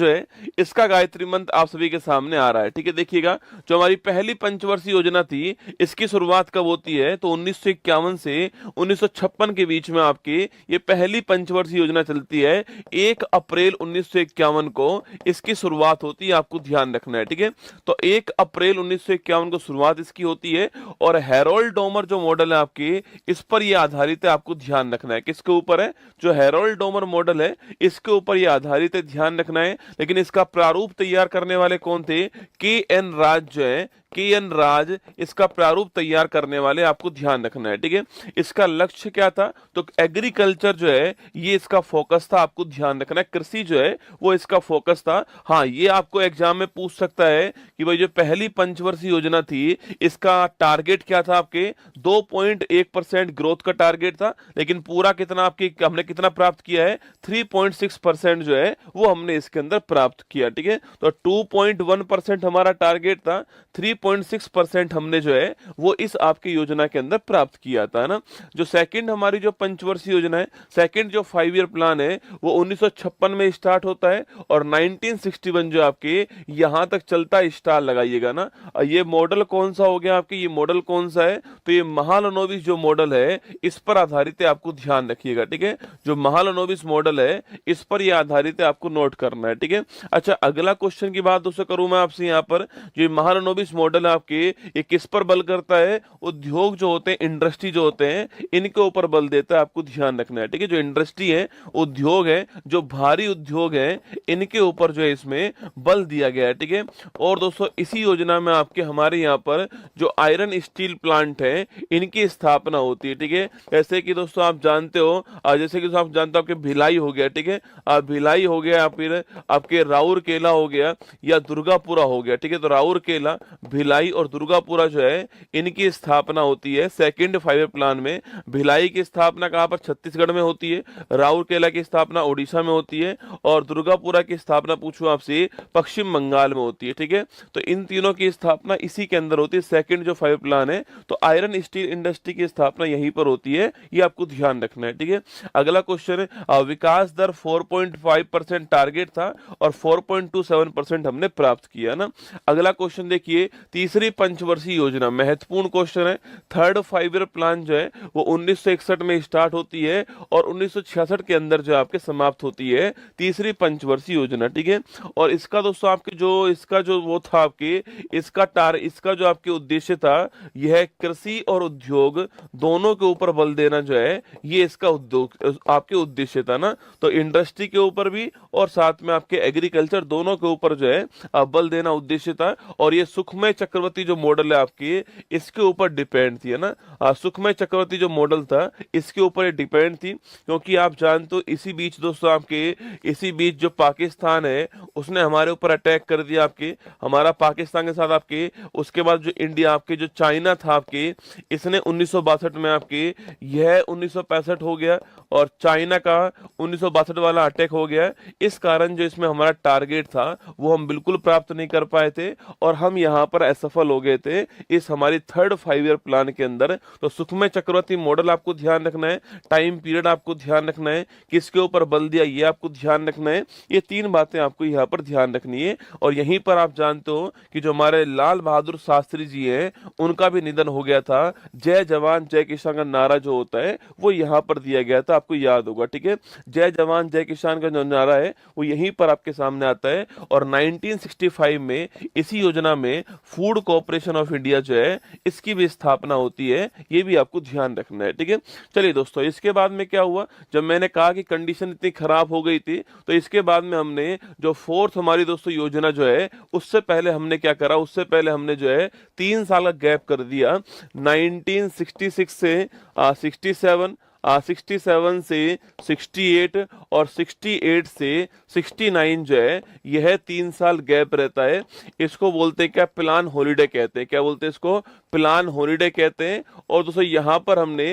जो है इसका गायत्री मंत्र आप सभी के सामने आ रहा है। ठीक है, देखिएगा जो हमारी पहली पंचवर्षीय योजना थी इसकी शुरुआत कब होती है, तो 1951 से 1956 के बीच में आपकी ये पहली पंचवर्षीय योजना चलती है। 1 अप्रैल 1951 को इसकी शुरुआत होती है, आपको ध्यान रखना है। ठीक है, तो 1 अप्रैल 1951 को शुरुआत इसकी होती है और हैरोल्ड डोमर जो मॉडल है आपकी इस पर ये आधारित है, आपको ध्यान रखना है। किसके ऊपर है, जो हैरोल्ड डोमर मॉडल है इसके ऊपर ये आधारित है, ध्यान रखना है। लेकिन इसका प्रारूप तैयार करने वाले कौन थे, के एन राज जो है, के एन राज इसका प्रारूप तैयार करने वाले, आपको ध्यान रखना है। ठीक है, इसका लक्ष्य क्या था, तो एग्रीकल्चर जो है ये इसका फोकस था, आपको ध्यान रखना है। कृषि जो है वो इसका फोकस था। हाँ, ये आपको एग्जाम में पूछ सकता है कि भाई जो पहली पंचवर्षीय योजना थी इसका टारगेट क्या था, आपके 2.1% ग्रोथ का टारगेट था, लेकिन पूरा कितना आपकी हमने कितना प्राप्त किया है, 3.6% जो है वो हमने इसके अंदर प्राप्त किया। ठीक है, तो 2.1% हमारा टारगेट था, 3.6% हमने जो है वो इस आपकी योजना के अंदर प्राप्त किया था ना। जो सेकंड हमारी जो पंचवर्षीय योजना है, सेकंड जो 5 ईयर प्लान है वो 1956 में स्टार्ट होता है और 1961 जो आपके यहां तक चलता है, स्टार लगाइएगा ना। ये मॉडल कौन सा हो गया आपके, ये मॉडल कौन सा है, तो ये महालनोबिस जो मॉडल है इस पर आधारित है, आपको ध्यान रखिएगा। ठीक है, जो महालनोबिस मॉडल है इस पर ये आधारित है, आपको नोट करना है। ठीक है, अच्छा अगला क्वेश्चन की बात दोस्तों करूं मैं आपसे यहाँ पर, जो महालनोबिस मॉडल है आपके ये किस पर बल करता है, उद्योग जो होते हैं, इंडस्ट्री जो होते हैं इनके ऊपर बल देता है, आपको ध्यान रखना है। ठीक है, जो इंडस्ट्री है, उद्योग है, जो भारी उद्योग है इनके ऊपर जो है इसमें बल दिया गया है। ठीक है, और दोस्तों इसी योजना में आपके हमारे यहाँ पर जो आयरन स्टील प्लांट है इनकी स्थापना होती है। ठीक है, जैसे कि दोस्तों आप जानते हो, जैसे कि आप जानते हो आपके भिलाई हो गया, ठीक है, भिलाई हो गया, फिर आपके राउरकेला हो गया या दुर्गापुरा हो गया। ठीक है, तो राउरकेला, भिलाई और दुर्गापुरा जो है इनकी स्थापना होती है सेकंड 5 ईयर प्लान में। भिलाई की स्थापना कहां पर, छत्तीसगढ़ में होती है, राउरकेला की स्थापना उड़ीसा में होती है और दुर्गापुरा की स्थापना पूछूं आपसे पश्चिम बंगाल में होती है। ठीक है, तो इन तीनों की स्थापना इसी के अंदर होती है, सेकंड जो 5 प्लान है। तो आयरन स्टील इंडस्ट्री की स्थापना यहीं पर होती है, ये आपको ध्यान रखना है। ठीक है, अगला क्वेश्चन है, विकास दर 4.5% टारगेट था और 4.27% हमने प्राप्त किया ना। अगला क्वेश्चन देखिए, तीसरी पंचवर्षीय योजना, महत्वपूर्ण क्वेश्चन है। थर्ड 5 ईयर प्लान जो है वो 1961 में स्टार्ट होती है और 1966 के अंदर जो आपके समाप्त होती है तीसरी पंचवर्षीय योजना। ठीक है, और इसका दोस्तों आपके जो इसका जो वो था आपके इसका जो आपके उद्देश्य था यह कृषि और उद्योग दोनों के ऊपर बल देना जो है ये इसका उद्योग आपके उद्देश्य था ना। तो इंडस्ट्री के ऊपर भी और साथ में आपके एग्रीकल्चर दोनों के ऊपर जो है बल देना उद्देश्य था। और ये सुखमय चक्रवर्ती जो मॉडल है आपकी इसके ऊपर डिपेंड थी, है ना। सुखमय चक्रवर्ती जो मॉडल था इसके ऊपर ये डिपेंड थी, क्योंकि आप जानते हो इसी बीच दोस्तों आपके इसी बीच जो पाकिस्तान है उसने हमारे ऊपर अटैक कर दिया आपके, हमारा पाकिस्तान के साथ आपके। उसके बाद जो इंडिया आपके जो चाइना था आपके इसने 1962 में आपके यह 1965 हो गया और चाइना का 1962 वाला अटैक हो गया। इस कारण जो इसमें हमारा टारगेट था वो हम बिल्कुल प्राप्त नहीं कर पाए थे और हम यहाँ पर असफल हो गए थे इस हमारी थर्ड 5 ईयर प्लान के अंदर। तो सुखमय चक्रवर्ती मॉडल आपको ध्यान रखना है, टाइम पीरियड आपको ध्यान रखना है, किसके ऊपर बल दिया ये आपको ध्यान रखना है। ये 3 बातें आपको यहाँ पर ध्यान रखनी है। और यहीं पर आप जानते हो कि जो हमारे लाल बहादुर शास्त्री जी हैं उनका भी निधन हो गया था। जय जवान जय किसान का नारा जो होता है वो यहाँ पर दिया गया था, आपको याद होगा। ठीक है, जय जवान जय किसान का जो नारा है वो यहीं पर आपके सामने आता है। और 1965 में इसी योजना में फूड कॉर्पोरेशन ऑफ इंडिया जो है इसकी भी स्थापना होती है, ये भी आपको ध्यान रखना है। ठीक है, चलिए दोस्तों इसके बाद में क्या हुआ, जब मैंने कहा कि कंडीशन इतनी खराब हो गई थी तो इसके बाद में हमने जो फोर्थ हमारी दोस्तों योजना जो है उससे पहले हमने क्या करा, उससे पहले हमने जो है 3 साल का गैप कर दिया। 1966 से 67 67 से 68 और 68 से 69 जो है यह 3 साल गैप रहता है। इसको बोलते हैं क्या, प्लान हॉलीडे कहते हैं। क्या बोलते हैं इसको, प्लान हॉलीडे कहते हैं। और दोस्तों यहाँ पर हमने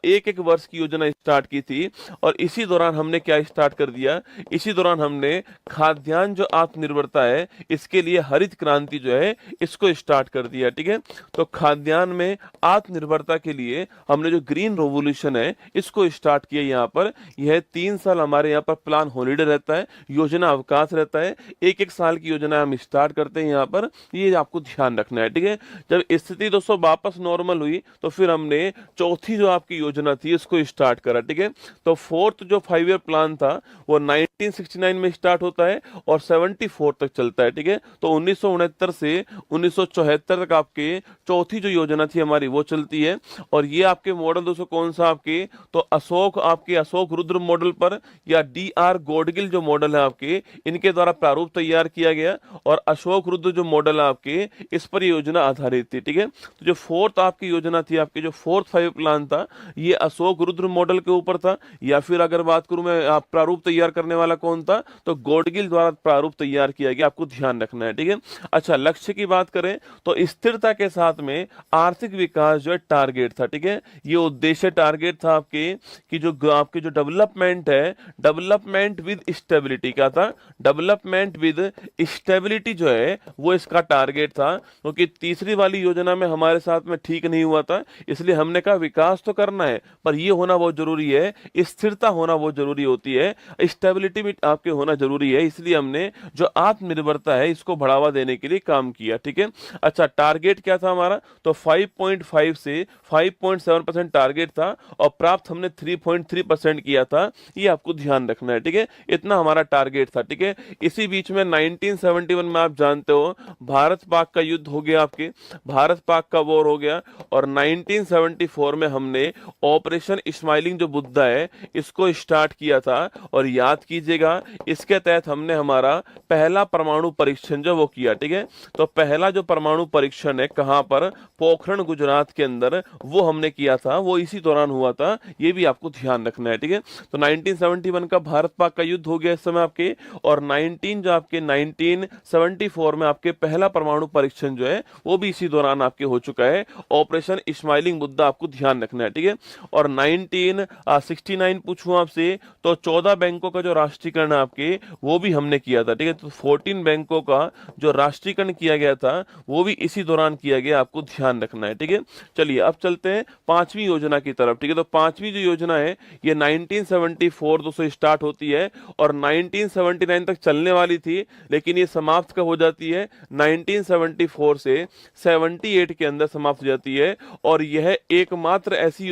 एक एक वर्ष की योजना स्टार्ट की थी और इसी दौरान हमने क्या स्टार्ट कर दिया, इसी दौरान हमने खाद्यान्न जो आत्मनिर्भरता है इसके लिए हरित क्रांति जो है इसको स्टार्ट कर दिया। ठीक है, तो खाद्यान्न में आत्मनिर्भरता के लिए हमने जो ग्रीन रेवोल्यूशन है इसको स्टार्ट किया यहाँ पर। यह 3 साल हमारे यहाँ पर प्लान हॉलीडे रहता है, योजना अवकाश रहता है, एक एक साल की योजना हम स्टार्ट करते हैं यहाँ पर, ये आपको ध्यान रखना है, ठीक है। जब स्थिति दोस्तों वापस नॉर्मल हुई तो फिर हमने चौथी जो आपकी योजना थी इसको स्टार्ट करा, ठीक है। तो फोर्थ जो 5 ईयर प्लान था वो 1969 में स्टार्ट होता है और 74 तक चलता है, ठीक है। तो 1969 से 1974 तक आपके चौथी जो योजना थी हमारी वो चलती है। और ये आपके मॉडल दोस्तों कौन सा आपके, तो अशोक रुद्र मॉडल पर या DR गॉडगिल जो मॉडल है आपके, इनके द्वारा प्रारूप तैयार किया गया और अशोक रुद्र जो मॉडल है आपके इस पर योजना आधारित थी, ठीक है। तो जो फोर्थ आपकी योजना थी, आपकी जो फोर्थ 5 प्लान था ये अशोक रुद्र मॉडल के ऊपर था, या फिर अगर बात करूं मैं आप प्रारूप तैयार करने वाला कौन था, तो गॉडगिल द्वारा प्रारूप तैयार किया गया, आपको ध्यान रखना है, ठीक है। अच्छा, लक्ष्य की बात करें तो स्थिरता के साथ में आर्थिक विकास जो है टारगेट था, ठीक है। ये उद्देश्य टारगेट था आपके कि जो आपके जो डेवलपमेंट है, डेवलपमेंट विद स्टेबिलिटी का था, डेवलपमेंट विद स्टेबिलिटी जो है वो इसका टारगेट था। क्योंकि तीसरी वाली योजना में हमारे साथ में ठीक नहीं हुआ था, इसलिए हमने कहा विकास तो करना है पर ये होना बहुत जरूरी है, स्थिरता होना बहुत जरूरी होती है, स्टेबिलिटी भी आपके होना जरूरी है, इसलिए हमने जो आत्मनिर्भरता है इसको बढ़ावा देने के लिए काम किया, ठीक है। अच्छा, टारगेट क्या था हमारा, तो 5.5 से 5.7% टारगेट था और प्राप्त हमने 3.3% किया था, ये आपको ध्यान रखना है, ठीक है। इतना हमारा टारगेट था, ठीक है। इसी बीच में 1971 में आप जानते हो भारत पाक का युद्ध हो गया, आपके भारत पाक का वॉर हो गया और 1974 में हमने ऑपरेशन स्माइलिंग जो बुद्धा है इसको स्टार्ट किया था। और याद कीजिएगा इसके तहत हमने हमारा पहला परमाणु परीक्षण जो वो किया, ठीक है। तो पहला जो परमाणु परीक्षण है कहां पर, पोखरण गुजरात के अंदर, वो हमने किया था, वो इसी दौरान हुआ था, ये भी आपको ध्यान रखना है, ठीक है। तो 1971 का भारत पाक का युद्ध हो गया इस समय आपके, और 1974 में आपके पहला परमाणु परीक्षण जो है वो भी इसी दौरान आपके हो चुका है, ऑपरेशन स्माइलिंग मुद्दा आपको ध्यान रखना है, ठीक है। और 1969 पूछूं आपसे तो 14 बैंकों का जो राष्ट्रीयकरण है आपके वो भी हमने किया था, ठीक है। तो 14 बैंकों का जो राष्ट्रीयकरण किया गया था वो भी इसी दौरान किया गया, आपको ध्यान रखना है, ठीक है। चलिए अब चलते हैं पांचवी योजना की तरफ, ठीक है। तो पांचवी जो योजना है ये 1974 दोस्तों स्टार्ट होती है और 1979 तक चलने वाली थी, लेकिन ये समाप्त कब हो जाती है, 1974 से 78 के अंदर समाप्त हो जाती है। और यह एकमात्र ऐसी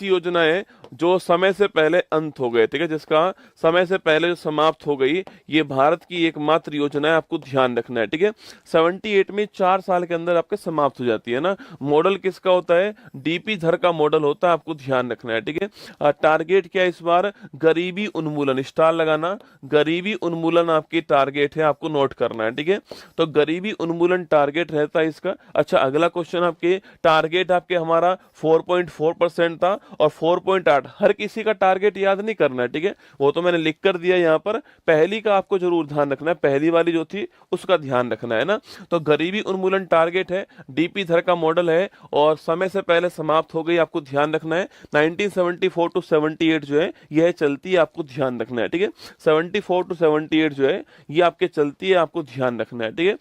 योजना है जो समय से पहले अंत हो गए, ठीक है, जिसका समय से पहले जो समाप्त हो गई, ये भारत की एकमात्र योजना है, आपको ध्यान रखना है, ठीक है। 78 में 4 साल के अंदर आपके समाप्त हो जाती है ना। मॉडल किसका होता है, DP धर का मॉडल होता है, आपको ध्यान रखना है, ठीक है। टारगेट क्या है इस बार, गरीबी उन्मूलन, स्टार लगाना, गरीबी उन्मूलन आपकी टारगेट है, आपको नोट करना है, ठीक है। तो गरीबी उन्मूलन टारगेट रहता है इसका। अच्छा, अगला क्वेश्चन आपके टारगेट आपके हमारा 4.4% था और 4.8, हर किसी का टारगेट याद नहीं करना है, ठीक है, वो तो मैंने लिख कर दिया यहाँ पर, पहली का आपको जरूर ध्यान रखना है, पहली वाली जो थी उसका ध्यान रखना है ना। तो गरीबी उन्मूलन टारगेट है, DP धर का मॉडल है और समय से पहले समाप्त हो गई, आपको ध्यान रखना है। 1974 टू 78 जो है यह चलती है, आपको ध्यान रखना है, ठीक है। 74 टू 78 जो है ये आपके चलती है, आपको ध्यान रखना है, ठीक है।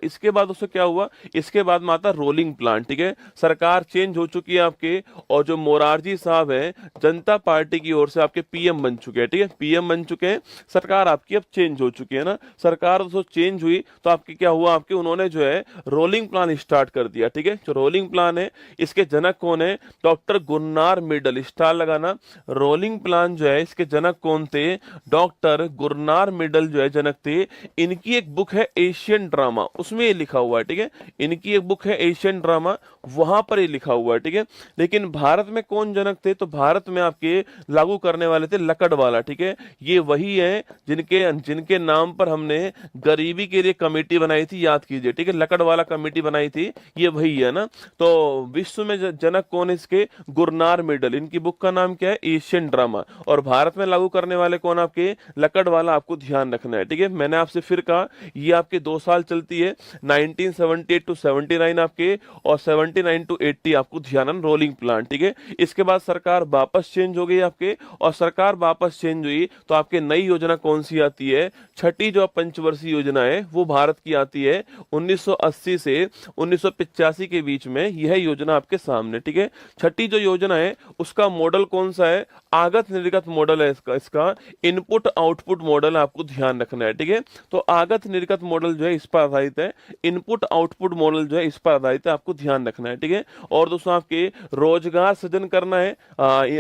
इसके बाद उससे क्या हुआ, इसके बाद में आता रोलिंग प्लान, ठीक है। सरकार चेंज हो चुकी है आपके और जो मोरारजी साहब है जनता पार्टी की ओर से आपके PM बन चुके हैं, ठीक है, PM बन चुके हैं, सरकार आपकी अब चेंज हो चुकी है ना। सरकार दोस्तों चेंज हुई तो आपकी क्या हुआ, आपके उन्होंने जो है रोलिंग प्लान स्टार्ट कर दिया, ठीक है। जो रोलिंग प्लान है इसके जनक कौन है, डॉक्टर गुरनार मिडल, स्टार लगाना। रोलिंग प्लान जो है इसके जनक कौन थे, डॉक्टर गुरनार मिडल जो है जनक थे। इनकी एक बुक है एशियन ड्रामा, उसमें ये लिखा हुआ है, ठीक है। इनकी एक बुक है एशियन ड्रामा, वहां पर ये लिखा हुआ है, ठीक है। लेकिन भारत में कौन जनक थे, तो भारत में आपके लागू करने वाले थे लकड़वाला, ठीक है। ये वही है जिनके नाम पर हमने गरीबी के लिए कमेटी बनाई थी, याद कीजिए, ठीक है, लकड़वाला कमेटी बनाई थी, ये वही है ना। तो विश्व में जनक कौन है इसके, गुरनार मिडल, इनकी बुक का नाम क्या है, एशियन ड्रामा। और भारत में लागू करने वाले कौन, आपके लकड़वाला, आपको ध्यान रखना है, ठीक है। मैंने आपसे फिर कहा ये आपके 2 साल चलती है, 1978 टू 79 आपके और 79 टू 80 आपको ध्यान, रोलिंग प्लान, ठीक है। इसके बाद सरकार वापस वापस चेंज हो गई आपके, और सरकार वापस चेंज हुई तो आपके नई योजना कौन सी आती है? छठी जो पंचवर्षीय योजना है वो भारत की आती है 1980 से 1985 के बीच में, यह योजना आपके सामने, ठीक है। छठी जो योजना है उसका मॉडल कौन सा है? आगत निर्गत मॉडल है इसका इनपुट आउटपुट मॉडल आपको ध्यान रखना है, ठीक है। तो आगत निर्गत मॉडल जो है इस पर आधारित है, इनपुट आउटपुट मॉडल जो है इस पर आधारित है, आपको ध्यान रखना है, ठीक है। और दोस्तों आपके रोजगार सृजन करना है,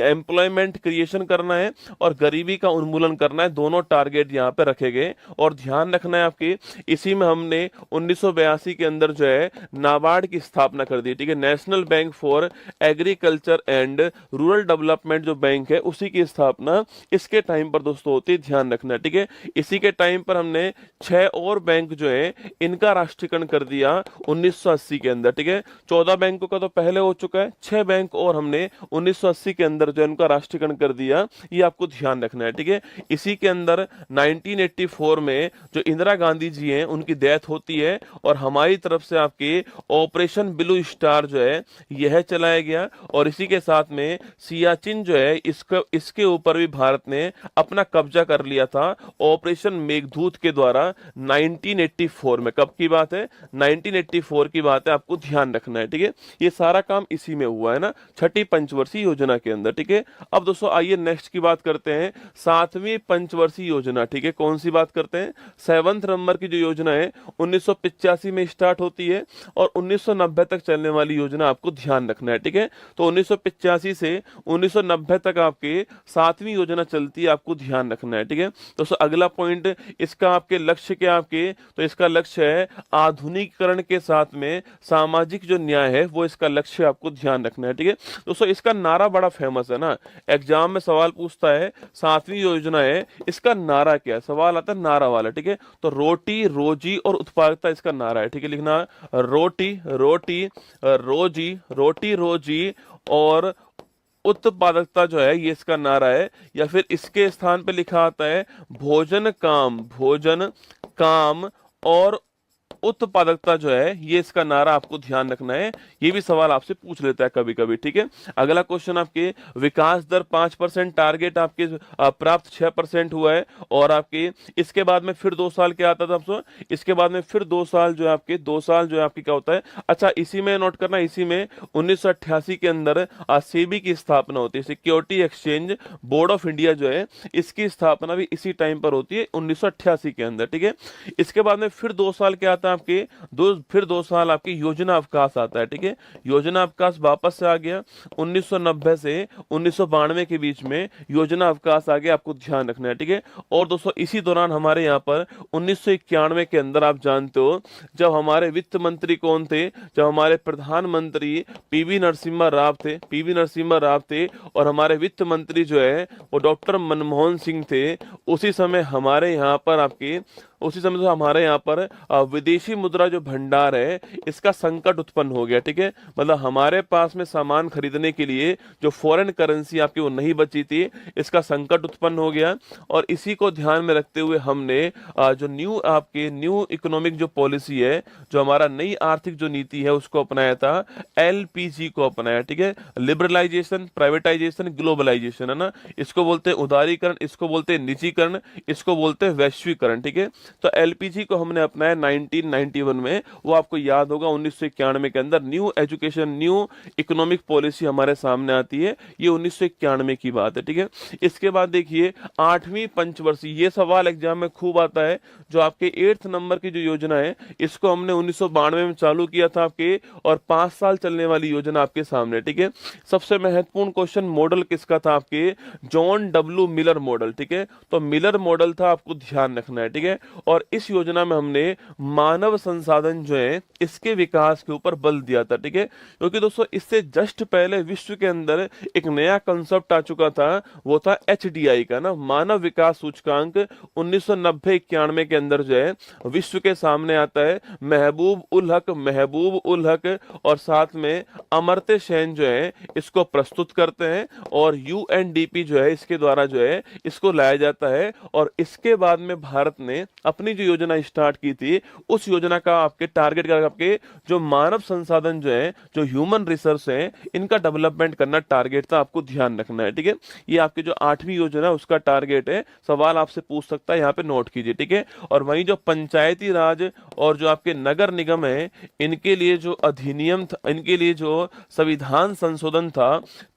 एम्प्लॉयमेंट क्रिएशन करना है, और गरीबी का उन्मूलन करना है, दोनों टारगेट यहाँ पे रखे गए। और ध्यान रखना है आपके, इसी में हमने 1982 के अंदर जो है नाबार्ड की स्थापना कर दी, ठीक है। National bank for agriculture and rural development जो बैंक है उसी की स्थापना इसके टाइम पर दोस्तों होती है, ध्यान रखना है, ठीक है। इसी के टाइम पर हमने 6 और बैंक जो है इनका राष्ट्रीयकरण कर दिया 1980 के अंदर, ठीक है। 14 बैंकों का तो पहले हो चुका है, 6 बैंक और हमने 1980 के अंदर जो है इनका राष्ट्रीयकरण कर दिया, ये आपको ध्यान रखना है, ठीक है। इसी के अंदर 1984 में जो इंदिरा गांधी जी हैं उनकी डेथ होती है, और हमारी तरफ से आपके ऑपरेशन ब्लू स्टार जो है यह चलाया गया, और इसी के साथ में सियाचिन जो है इसके ऊपर भी भारत ने अपना कब्जा कर लिया था ऑपरेशन मेघदूत के द्वारा 1984 में। कब की बात है? 1984 की बात है, आपको ध्यान रखना है, ठीक है। ये सारा काम इसी में हुआ है ना, छठी पंचवर्षीय योजना के अंदर, ठीक है। अब दोस्तों आइए नेक्स्ट की बात करते हैं, 7वीं पंचवर्षीय योजना, ठीक है। कौन सी बात करते हैं? 7th नंबर की जो योजना है 1985 में स्टार्ट होती है और 1990 तक चलने वाली योजना, आपको ध्यान रखना है, ठीक है। तो 1985 से 1990 तक आपके 7वीं योजना चलती है, आपको ध्यान रखना है, ठीक है। दोस्तों अगला पॉइंट, इसका आपके लक्ष्य क्या आपके? तो इसका लक्ष्य है आधुनिकीकरण के साथ में सामाजिक जो न्याय है वो इसका लक्ष्य, आपको ध्यान रखना है, ठीक है। दोस्तों इसका नारा बड़ा फेमस है ना, एग्जाम में सवाल पूछता है 7वीं योजना है, इसका नारा क्या है? सवाल आता है नारा वाला, ठीक है। तो रोटी रोजी और उत्पादकता इसका नारा है, ठीक है। लिखना रोटी रोटी रोजी, रोटी रोजी और उत्पादकता जो है ये इसका नारा है। या फिर इसके स्थान पे लिखा आता है भोजन काम और उत्पादकता जो है ये इसका नारा, आपको ध्यान रखना है। ये भी सवाल आपसे पूछ लेता है कभी कभी, ठीक है। अगला क्वेश्चन आपके विकास दर 5% टारगेट आपके प्राप्त 6% हुआ है, और आपके इसके बाद में फिर 2 साल क्या आता था आपको? इसके बाद में फिर 2 साल जो है आपके 2 साल जो है आपकी क्या होता है? अच्छा इसी में नोट करना, इसी में 1988 के अंदर सेबी की स्थापना होती है, security exchange board of India जो है इसकी स्थापना भी इसी टाइम पर होती है 1988 के अंदर, ठीक है। इसके बाद में फिर 2 साल क्या आता है आपके? फिर 2 साल आपकी योजना अवकाश आता है, ठीक है। योजना अवकाश वापस से आ गया 1990 से 1992 के बीच में योजना अवकाश आ गया, आपको ध्यान रखना है, ठीक है। और दोस्तों इसी दौरान हमारे यहाँ पर 1991 के अंदर आप जानते हो जब हमारे वित्त मंत्री कौन थे? जब हमारे प्रधानमंत्री पीवी नरसिम्हा राव थे, पीवी नरसिम्हा राव थे, और हमारे वित्त मंत्री जो है वो डॉक्टर मनमोहन सिंह थे। उसी समय हमारे यहाँ पर आपके हमारे यहाँ पर विदेशी मुद्रा जो भंडार है इसका संकट उत्पन्न हो गया, ठीक है। मतलब हमारे पास में सामान खरीदने के लिए जो फॉरेन करेंसी आपकी वो नहीं बची थी, इसका संकट उत्पन्न हो गया। और इसी को ध्यान में रखते हुए हमने जो न्यू इकोनॉमिक जो पॉलिसी है, जो हमारा नई आर्थिक जो नीति है उसको अपनाया था, एलपीजी को अपनाया, ठीक है। लिबरलाइजेशन, प्राइवेटाइजेशन, ग्लोबलाइजेशन, है ना। इसको बोलते हैं उदारीकरण, इसको बोलते हैं निजीकरण, इसको बोलते हैं वैश्वीकरण, ठीक है। तो एलपीजी को हमने अपनाया 1991 में, वो आपको याद होगा 1991 के अंदर new education new economic policy हमारे सामने आती है, ये 1991 की बात है, ठीक है। इसके बाद देखिए 8वीं पंचवर्षीय, ये सवाल एग्जाम में खूब आता है, जो आपके 8th नंबर की जो योजना है इसको हमने 1992 में चालू किया था आपके, और 5 साल चलने वाली योजना आपके सामने, ठीक है। सबसे महत्वपूर्ण क्वेश्चन, मॉडल किसका था आपके? जॉन डब्ल्यू मिलर मॉडल, ठीक है। तो मिलर मॉडल था, आपको ध्यान रखना है, ठीक है। और इस योजना में हमने मानव संसाधन जो है इसके विकास के ऊपर बल दिया था, ठीक है। क्योंकि दोस्तों इससे जस्ट पहले विश्व के अंदर एक नया कंसेप्ट आ चुका था, वो था एचडीआई का ना, मानव विकास सूचकांक। 1990-91 के अंदर जो है विश्व के सामने आता है। महबूब उल हक और साथ में अमर्त्य सेन जो है इसको प्रस्तुत करते हैं, और यूएनडीपी जो है इसके द्वारा जो है इसको लाया जाता है। और इसके बाद में भारत ने अपनी जो योजना स्टार्ट की थी उस उस योजना का आपके टारगेट का आपके जो मानव संसाधन जो है, जो ह्यूमन रिसोर्स है, इनका डेवलपमेंट करना टारगेट था, आपको ध्यान रखना है। ठीक है, ये आपकी जो 8वीं योजना है उसका टारगेट है। सवाल आपसे पूछ सकता है, यहाँ पे नोट कीजिए। ठीक है, और वहीं जो पंचायती राज और जो आपके नगर निगम है, इनके लिए जो अधिनियम था, इनके लिए जो संविधान संशोधन था,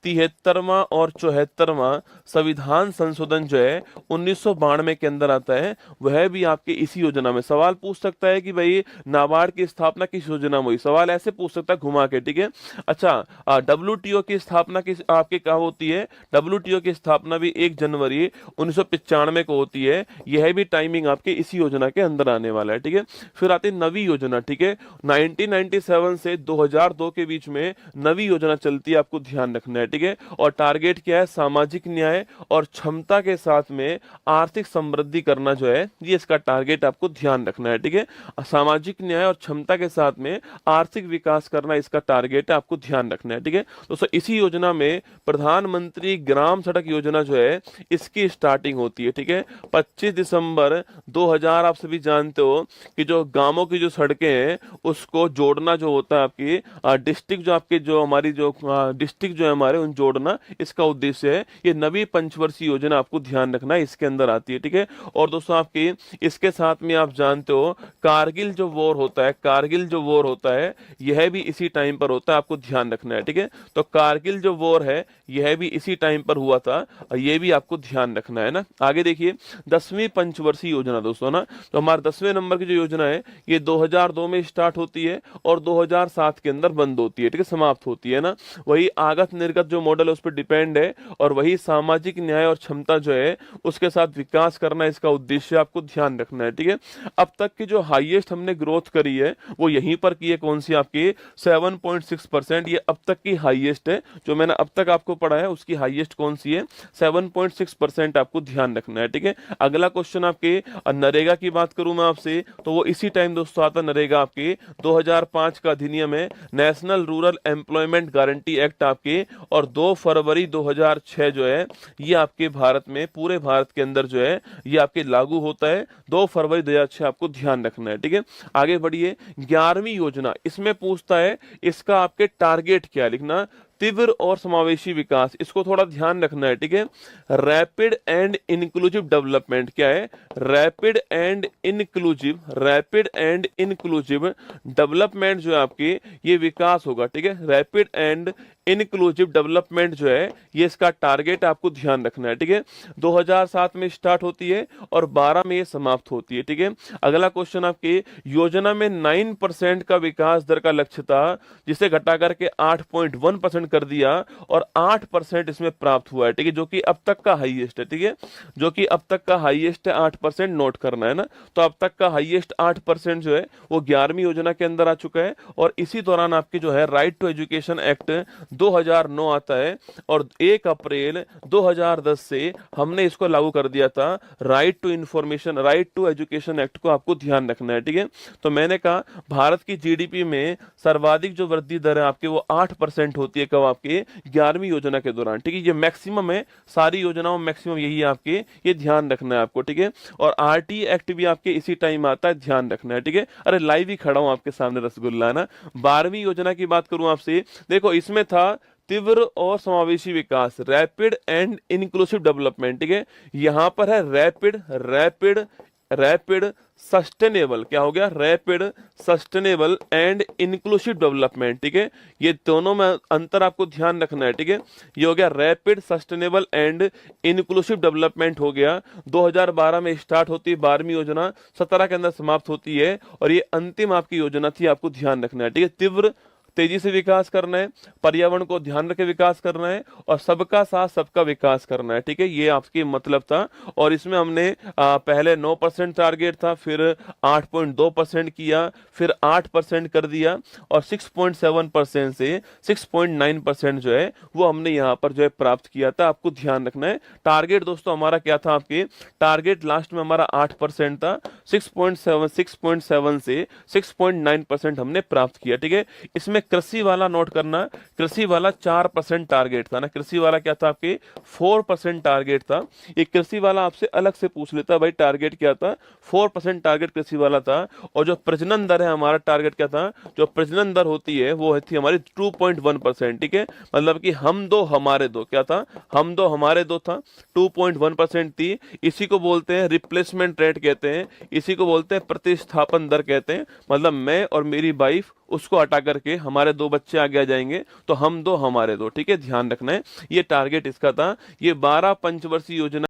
73वां और 74वां संविधान संशोधन जो है 1992 के अंदर आता है, वह भी आपके इसी योजना में। सवाल पूछ सकता है कि भाई नाबार्ड की स्थापना किस योजना में हुई, सवाल ऐसे पूछ सकता है घुमा के। ठीक है, अच्छा डब्ल्यूटीओ की स्थापना किस आपके कहाँ होती है? डब्ल्यूटीओ की स्थापना भी 1 जनवरी 1995 को होती है। यह भी टाइमिंग आपके इसी योजना के अंदर आने वाला है। ठीक है, फिर आती है नवी योजना। ठीक है, 1997 से 2002 के बीच में नवी योजना चलती है, आपको ध्यान रखना है। ठीक है, और टारगेट क्या है? सामाजिक न्याय और क्षमता के साथ में आर्थिक समृद्धि करना जो है, ये इसका टारगेट आपको ध्यान रखना है। ठीक है, सामाजिक न्याय और क्षमता के साथ में आर्थिक विकास करना इसका टारगेट है, आपको ध्यान रखना है। ठीक है दोस्तों, इसी योजना में प्रधानमंत्री ग्राम सड़क योजना जो है, इसकी स्टार्टिंग होती है। ठीक है, 25 दिसंबर 2000। आप सभी जानते हो कि जो गांवों की जो सड़कें हैं उसको जोड़ना जो होता है, आपकी डिस्ट्रिक्ट जो आपके जो हमारी जो डिस्ट्रिक्ट जो है हमारे, उन जोड़ना इसका उद्देश्य है। ये नवी पंचवर्षीय योजना आपको ध्यान रखना है, इसके अंदर आती है। ठीक है, और दोस्तों आपकी इसके साथ में आप जानते हो कारगिल जो वॉर होता है, कारगिल जो वॉर होता है यह भी इसी टाइम पर होता है, आपको ध्यान रखना है। ठीक है, तो कारगिल जो वॉर है यह भी इसी टाइम पर हुआ था, यह भी आपको ध्यान रखना है ना। आगे देखिए 10वीं पंचवर्षीय योजना दोस्तों ना, तो हमारे 10वें नंबर की जो योजना है ये 2002 में स्टार्ट होती है और 2007 के अंदर बंद होती है। ठीक है, समाप्त होती है ना। वही आगत निर्गत जो मॉडल है उस पर डिपेंड है, और वही सामाजिक न्याय और क्षमता जो है उसके साथ विकास करना इसका उद्देश्य, आपको ध्यान रखना है। ठीक है, अब तक की जो हाईएस्ट हमने ग्रोथ करी है वो यहीं पर की है, कौन सी? आपकी 7.6%। ये अब तक की हाईएस्ट है, जो मैंने अब तक आपको पढ़ा है उसकी हाईएस्ट कौन सी है? 7.6% आपको ध्यान रखना है। ठीक है, अगला क्वेश्चन आपके नरेगा की बात करूं मैं आपसे, तो वो इसी टाइम दोस्तों आता नरेगा, आपके 2005 का अधिनियम है, national rural employment guarantee act आपके, और 2 फरवरी 2006 जो है ये आपके भारत में, पूरे भारत के अंदर जो है ये आपके लागू होता है, 2 फरवरी 2006, आपको ध्यान रखना है। ठीक है, आगे बढ़िए 11वीं योजना, इसमें पूछता है इसका आपके टारगेट क्या है, लिखना तीव्र और समावेशी विकास, इसको थोड़ा ध्यान रखना है। ठीक है, रैपिड एंड इंक्लूसिव डेवलपमेंट क्या है? रैपिड एंड इंक्लूसिव डेवलपमेंट जो है आपकी, ये विकास होगा। ठीक है, रैपिड एंड इंक्लूसिव डेवलपमेंट जो है ये इसका टारगेट, आपको ध्यान रखना है। ठीक है, 2007 में स्टार्ट होती है और 12 में ये समाप्त होती है। ठीक है, अगला क्वेश्चन आपकी योजना में 9% का विकास दर का लक्ष्य था, जिसे घटा करके 8.1% कर दिया, और 8% इसमें प्राप्त हुआ है। ठीक है, जो कि अब तक का हाईएस्ट है। ठीक है, जो कि अब तक का हाईएस्ट है, 8% नोट करना है ना। तो अब तक का हाईएस्ट 8% जो है वो 11वीं योजना के अंदर आ चुका है, और इसी दौरान आपकी जो है राइट टू एजुकेशन एक्ट 2009 आता है, और 1 अप्रैल 2010 से हमने इसको लागू कर दिया था, right to information, right to education act को आपको ध्यान रखना है। ठीक है, तो मैंने कहा भारत की जीडीपी में सर्वाधिक जो वृद्धि दर है आपके वो 8% होती है, कब? आपके 11वीं योजना के दौरान। ठीक है, ये मैक्सिमम है, सारी योजनाओं में मैक्सिमम यही है आपके, ये ध्यान रखना है आपको। ठीक है, और आरटी एक्ट भी आपके इसी टाइम आता है, ध्यान रखना है। ठीक है, अरे लाइव ही खड़ा हूं आपके सामने रसगुल्ला ना। 12वीं योजना की बात करूं आपसे, देखो इसमें था तीव्र और समावेशी विकास, रैपिड एंड इंक्लूसिव डेवलपमेंट। ठीक है, यहां पर है रैपिड सस्टेनेबल, क्या हो गया? Rapid sustainable and inclusive development. ठीक है, ये दोनों में अंतर आपको ध्यान रखना है। ठीक है, ये हो गया rapid sustainable and inclusive development हो गया, 2012 में स्टार्ट होती है 12वीं योजना, 17 के अंदर समाप्त होती है, और ये अंतिम आपकी योजना थी, आपको ध्यान रखना है। ठीक है, तीव्र तेजी से विकास करना है, पर्यावरण को ध्यान रखे विकास करना है, और सबका साथ सबका विकास करना है। ठीक है, ये आपकी मतलब था, और इसमें हमने पहले 9% टारगेट था, फिर 8.2% किया, फिर 8% कर दिया, और 6.7% से 6.9% जो है वो हमने यहाँ पर जो है प्राप्त किया था, आपको ध्यान रखना है। टारगेट दोस्तों हमारा क्या था? आपके टारगेट लास्ट में हमारा 8% था, 6.7 से 6.9% हमने प्राप्त किया। ठीक है, इसमें कृषि वाला नोट करना, कृषि वाला 4% टारगेट था ना, कृषि वाला क्या था आपके 4% टारगेट था। ये कृषि वाला आपसे अलग से पूछ लेता भाई टारगेट क्या था, 4% टारगेट कृषि वाला था। और जो प्रजनन दर है हमारा टारगेट क्या था, जो प्रजनन दर होती है वो थी हमारी 2.1%। ठीक है, मतलब कि हम दो हमारे दो, क्या था, हम दो हमारे दो था, 2.1% थी। इसी को बोलते हैं रिप्लेसमेंट रेट कहते हैं, इसी को बोलते हैं प्रतिस्थापन दर कहते हैं। मतलब मैं और मेरी वाइफ, उसको हटा करके हमारे दो बच्चे आगे आ जाएंगे, तो हम दो हमारे दो। ठीक है, ध्यान रखना है, ये टारगेट इसका था। ये 12 पंचवर्षीय योजना